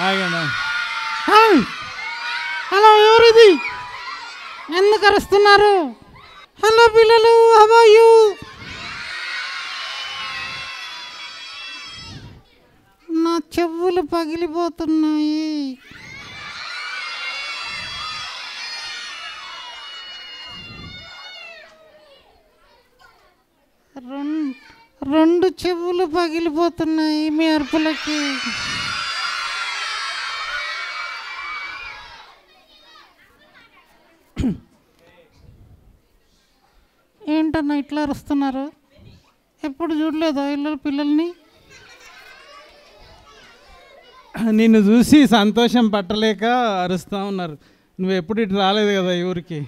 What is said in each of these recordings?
ఆగండి. హలో, ఎవరిది? ఎందుకు అరుస్తున్నారు? హలో పిల్లలు, హౌ ఆర్ యు? నా చెవులు పగిలిపోతున్నాయి. రెండు చెవులు పగిలిపోతున్నాయి మీ అరుపులకి. ఏంటన్నా ఇట్లా అరుస్తున్నారు? ఎప్పుడు చూడలేదా ఇళ్ళ పిల్లల్ని? నిన్ను చూసి సంతోషం పట్టలేక అరుస్తూ ఉన్నారు. నువ్వు ఎప్పుడు ఇటు రాలేదు కదా ఈ ఊరికి.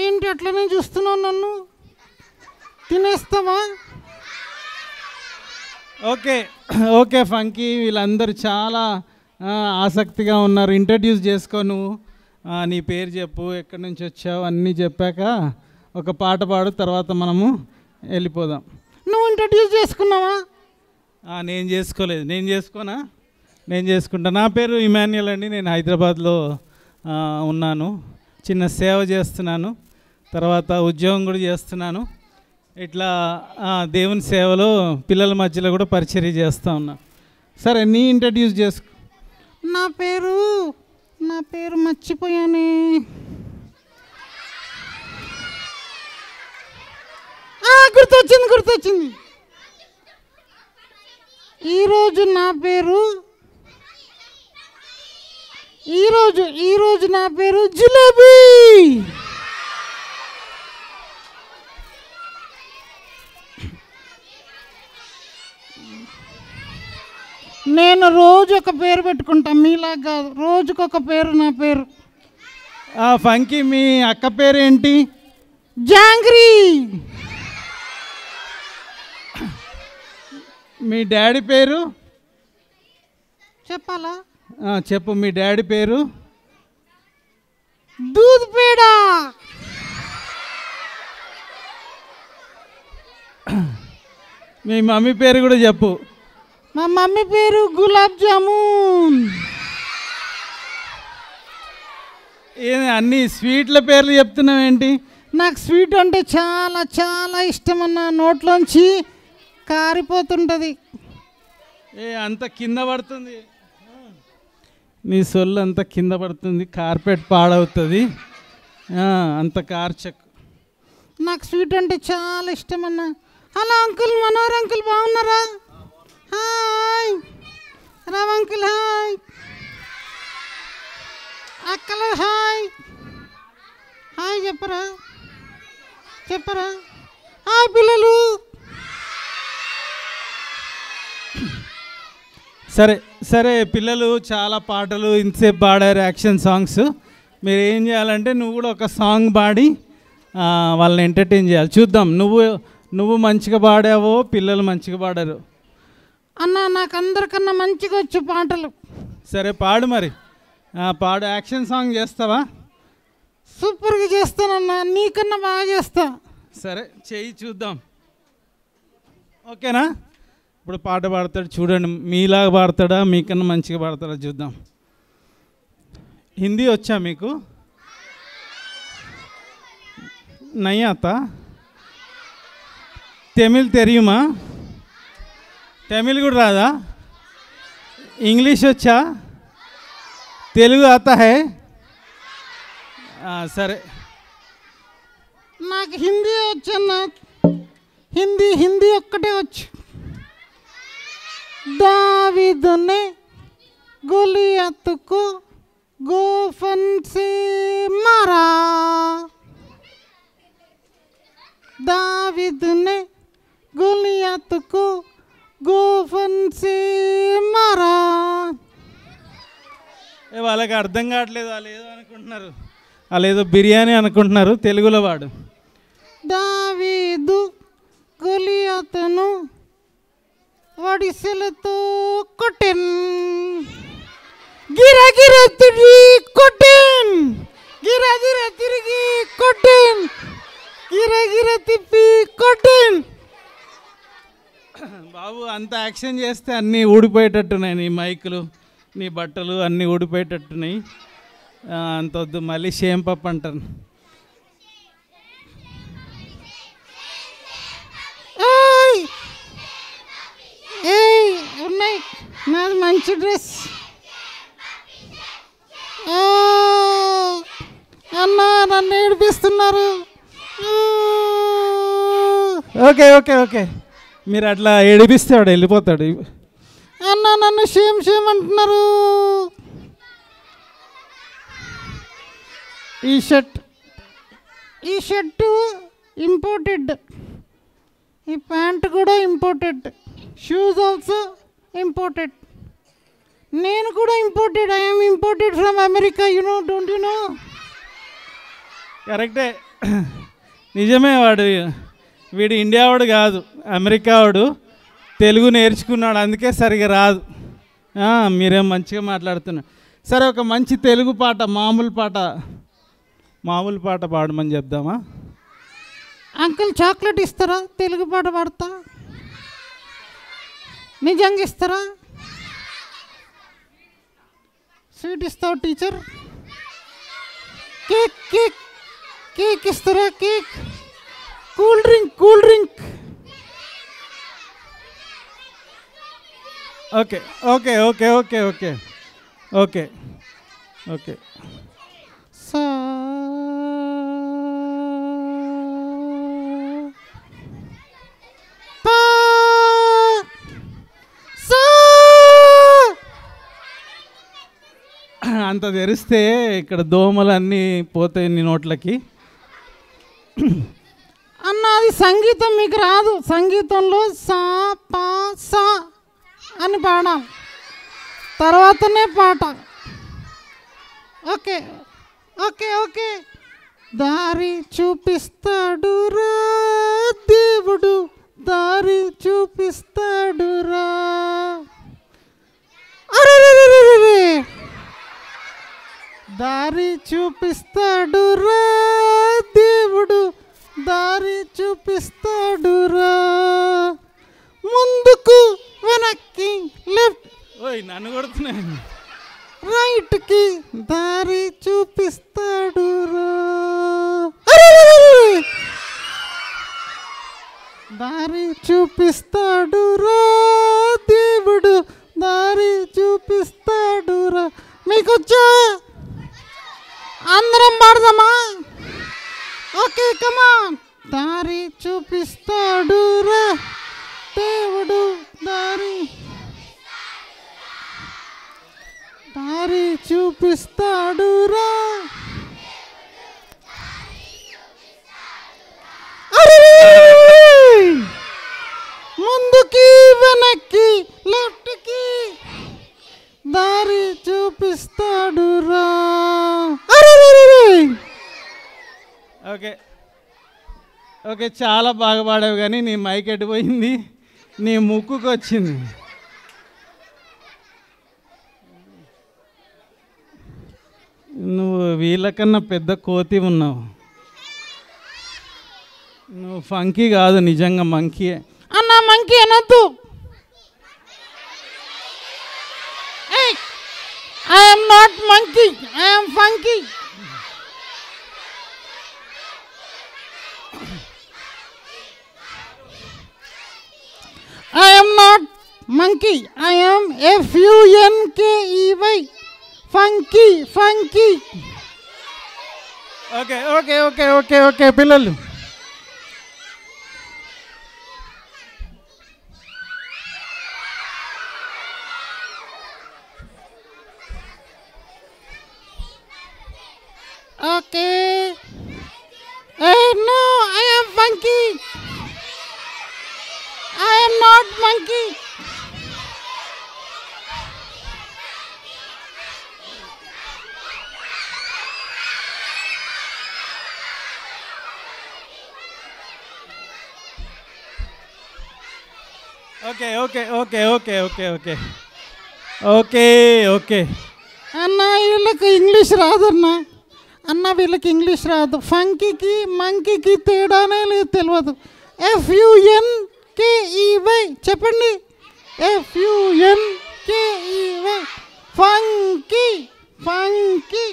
ఏంటి అట్లనే చూస్తున్నావు నన్ను? తినేస్తావా? ఓకే ఓకే ఫంకీ, వీళ్ళందరూ చాలా ఆసక్తిగా ఉన్నారు. ఇంట్రడ్యూస్ చేసుకో నువ్వు. నీ పేరు చెప్పు, ఎక్కడి నుంచి వచ్చావు అన్నీ చెప్పాక ఒక పాట పాడు, తర్వాత మనము వెళ్ళిపోదాం. నువ్వు ఇంట్రడ్యూస్ చేసుకున్నావా? నేను చేసుకోలేదు. నేను చేసుకోనా? నేను చేసుకుంటా. నా పేరు ఇమాన్యుయల్ అండి. నేను హైదరాబాద్లో ఉన్నాను. చిన్న సేవ చేస్తున్నాను, తర్వాత ఉద్యోగం కూడా చేస్తున్నాను. ఇట్లా దేవుని సేవలో పిల్లల మధ్యలో కూడా పరిచర్య చేస్తూ ఉన్నా. సరే, నీ ఇంట్రడ్యూస్ చేసుకో. నా పేరు మర్చిపోయానే. గుర్తొచ్చింది. ఈరోజు నా పేరు జిలేబీ. నేను రోజు ఒక పేరు పెట్టుకుంటా, మీలా కాదు. రోజుకొక పేరు నా పేరు. ఫంకీ, మీ అక్క పేరు ఏంటి? జాంగ్రీ. మీ డాడీ పేరు చెప్పాలా? చెప్పు. మీ డాడీ పేరు? దూద్ పేడా. మీ మమ్మీ పేరు కూడా చెప్పు. మా మమ్మీ పేరు గులాబ్ జామున్. అన్ని స్వీట్ల పేర్లు చెప్తున్నావు ఏంటి? నాకు స్వీట్ అంటే చాలా చాలా ఇష్టం అన్న. నోట్లోంచి కారిపోతుంటుంది. అంత కింద పడుతుంది, నీ సొల్లు అంత కింద పడుతుంది, కార్పెట్ పాడవుతుంది, అంత కార్చక్. నాకు స్వీట్ అంటే చాలా ఇష్టం అన్న. హలో అంకుల్, మనోహర్ అంకుల్, బాగున్నారా? హాయ్ రామ్ అంకుల్, హాయ్ అక్కలు, హాయ్ హాయ్ చెప్పరా హాయ్ పిల్లలు. సరే పిల్లలు చాలా పాటలు ఇంతసేపు పాడారు, యాక్షన్ సాంగ్స్. మీరు ఏం చేయాలంటే నువ్వు కూడా ఒక సాంగ్ పాడి వాళ్ళని ఎంటర్టైన్ చేయాలి. చూద్దాం నువ్వు మంచిగా పాడావో పిల్లలు మంచిగా పాడారు. అన్న, నాకు అందరికన్నా మంచిగా వచ్చు పాటలు. సరే పాడు మరి. పాడు. యాక్షన్ సాంగ్ చేస్తావా? సూపర్గా చేస్తానన్నా, నీకన్నా బాగా చేస్తా. సరే చెయ్యి, చూద్దాం. ఓకేనా? ఇప్పుడు పాట పాడతాడు, చూడండి. మీలాగా పాడతాడా మీకన్నా మంచిగా పాడతాడా చూద్దాం. హిందీ వచ్చా మీకు? నయ్యి ఆతా? తమిళ్ తెరియుమా? తమిళ్ కూడా రాదా? ఇంగ్లీష్ వచ్చా? తెలుగు ఆతా హై? సరే. నాకు హిందీ వచ్చన్న. హిందీ ఒక్కటే వచ్చు. दावीद ने गोलियत को गोफन से मारा. दावीद ने गोलियत को गोफन से मारा. వాళ్ళకి అర్థం కావట్లేదు. వాళ్ళు ఏదో అనుకుంటున్నారు, వాళ్ళు ఏదో బిర్యానీ అనుకుంటున్నారు. తెలుగులో వాడు. దావీదు గొలియాతును వడిసెలతో కొట్టెన్. గిరగిర తిరిగి కొట్టెన్. గిరగిర తిరిగి కొట్టెన్. గిరగిర తిప్పి కొట్టెన్. బాబు అంత యాక్షన్ చేస్తే అన్నీ ఊడిపోయేటట్టున్నాయి, నీ మైకులు నీ బట్టలు అన్నీ ఊడిపోయేటట్టున్నాయి. అంత వద్దు, మళ్ళీ షేమ్ పప్ అంటాను. ఉన్నాయి నాది మంచి డ్రెస్. అన్నా నన్ను ఏడిపిస్తున్నారు. ఓకే ఓకే ఓకే, మీరు అట్లా ఏడిపిస్తే వాడు వెళ్ళిపోతాడు. అన్నా నన్ను షేమ్ అంటున్నారు. ఈ షర్టు ఇంపోర్టెడ్, ఈ ప్యాంట్ కూడా ఇంపోర్టెడ్, షూస్ ఆల్సో ఇంపోర్టెడ్. నేను కూడా imported. I am imported from America, you know, don't you know? కరెక్టే, నిజమే. వీడు ఇండియా వాడు కాదు, అమెరికా వాడు. తెలుగు నేర్చుకున్నాడు, అందుకే సరిగా రాదు. మీరేం మంచిగా మాట్లాడుతున్నారు. సరే, ఒక మంచి తెలుగు పాట, మామూలు పాట పాడమని చెప్దామా? అంకుల్ చాక్లెట్ ఇస్తారా? తెలుగు పాట పాడతా. నిజంగా ఇస్తారా? స్వీట్ ఇస్తావు టీచర్? కేక్ ఇస్తారా? Cake, cool drink. Okay okay okay okay okay okay okay సా అంత తెరిస్తే ఇక్కడ దోమలన్నీ పోతాయి నీ నోట్లకి. అన్న అది సంగీతం మీకు రాదు. సంగీతంలో సా పా సా అని పాడాలి, తర్వాతనే పాట. Okay okay okay. దారి చూపిస్తాడు రా దేవుడు, దారి చూపిస్తాడు రా. అరే, దారి చూపిస్తాడు రా దేవుడు, దారి చూపిస్తాడు రా. ముందుకు వెనక్కి, లెఫ్ట్, ఓయ్ నన్ను కొడుతున్నాను, రైట్కి దారి చూపిస్తాడు రా. దారి చూపిస్తాడు రా దేవుడు, దారి చూపిస్తాడు రా. మీకు వచ్చా? అందరం పాడదామా? Okay come on. దారి చూపిస్తాడు రా దేవుడు, దారి చూపిస్తాడు రా. ముందుకి వెనక్కి, లెఫ్ట్కి దారి చూపిస్తాడు రా. ఓకే ఓకే, చాలా బాగా పాడావు, కానీ నీ మైక్ ఎడిపోయింది, నీ ముక్కుకు వచ్చింది. నువ్వు వీళ్ళకన్నా పెద్ద కోతి ఉన్నావు. నువ్వు ఫంకీ కాదు, నిజంగా మంకీ. అన్న మంకీ అనొద్దు. I am not monkey, I am funky. I am not monkey, I am FUNKEY, funky. Okay okay okay okay okay పిల్లలు, okay. Hey, no, I am funky. I am not monkey. Okay okay okay okay okay okay okay okay. అన్న వీళ్ళకి English రాదన్నా. అన్న వీళ్ళకి English రాదు. ఫంకీకి మంకీకి తేడానే లేదు, తెలియదు. FUNKEY FUNKEY చెప్పండి. FUNKEY funky funky.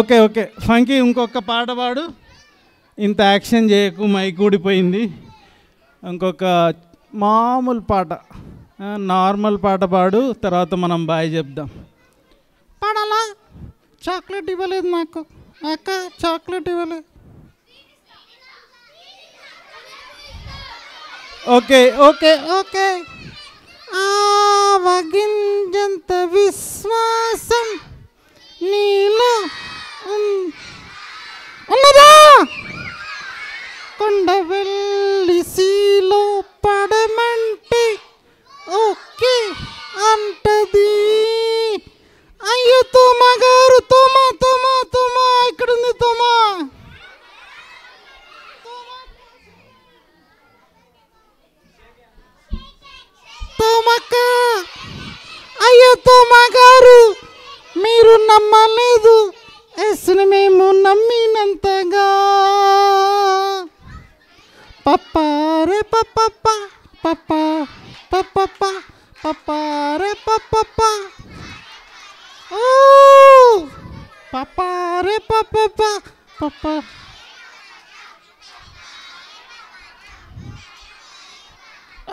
Okay okay funky, ఇంకొక పాట పాడు. ఇంత యాక్షన్ చేయకు, మైక్ ఊడిపోయింది. ఇంకొక మామూలు పాట, నార్మల్ పాట పాడు, తర్వాత మనం బాయ్ చెప్దాం. పాడాలా? చాక్లెట్ ఇవ్వలేదు నాకు అక్క, చాక్లెట్ ఇవ్వలేదు. Okay okay okay. ఆవగింజంత విశ్వాసం నీలో ఉన్నదా? కొండ వెళ్ళి సీలో పడమంటే ఓకే అంటది. అయ్యో తోమా గారు, తోమా తోమా తోమా, ఇక్కడుంది తోమా. తోమక్క, అయ్యో తోమా గారు, మీరు నమ్మలేదు, ఎస్ని మేము నమ్మినంతగా. పప్పారే పప్ప పప్ప పప్ప పప్పారే పప్ప, ఓ పప్పారే పప్ప పప్ప.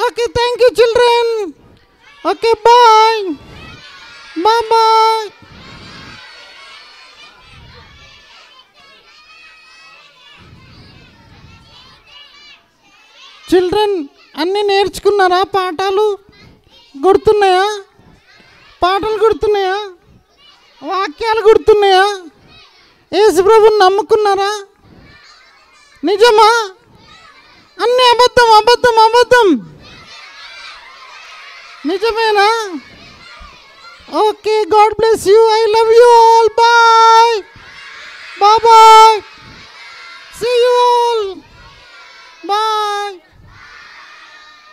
Okay, thank you children. Okay, bye. Bye bye. Children అన్నీ నేర్చుకున్నారా? పాఠాలు గుర్తున్నాయా? పాటలు గుర్తున్నాయా? వాక్యాలు గుర్తున్నాయా? యేసుప్రభుని నమ్ముకున్నారా? నిజమా? అన్నీ అబద్ధం అబద్ధం అబద్ధం, నిజమేనా? Okay, god bless you. I love you all. Bye bye. See you.